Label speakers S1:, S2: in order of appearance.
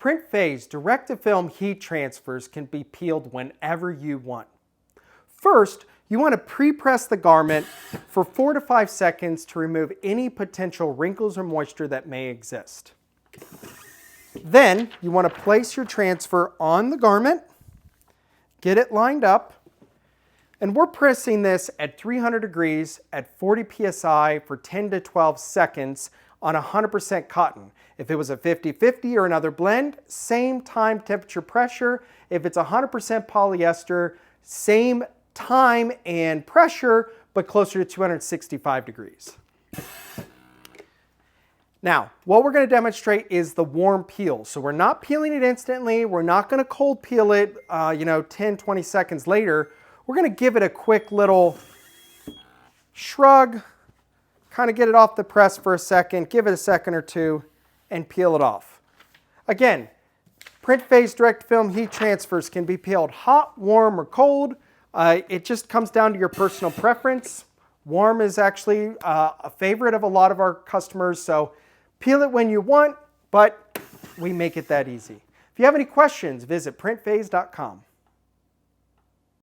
S1: Print phase direct-to-film heat transfers can be peeled whenever you want. First, you want to pre-press the garment for 4 to 5 seconds to remove any potential wrinkles or moisture that may exist. Then, you want to place your transfer on the garment, get it lined up, and we're pressing this at 300 degrees at 40 psi for 10 to 12 seconds on 100% cotton. If it was a 50-50 or another blend, same time, temperature, pressure. If it's 100% polyester, same time and pressure, but closer to 265 degrees. Now, what we're going to demonstrate is the warm peel. So we're not peeling it instantly. We're not going to cold peel it, 10, 20 seconds later. We're going to give it a quick little shrug, kind of get it off the press for a second, give it a second or two, and peel it off. Again, print phase direct film heat transfers can be peeled hot, warm, or cold. It just comes down to your personal preference. Warm is actually a favorite of a lot of our customers, so peel it when you want, but we make it that easy. If you have any questions, visit printphase.com.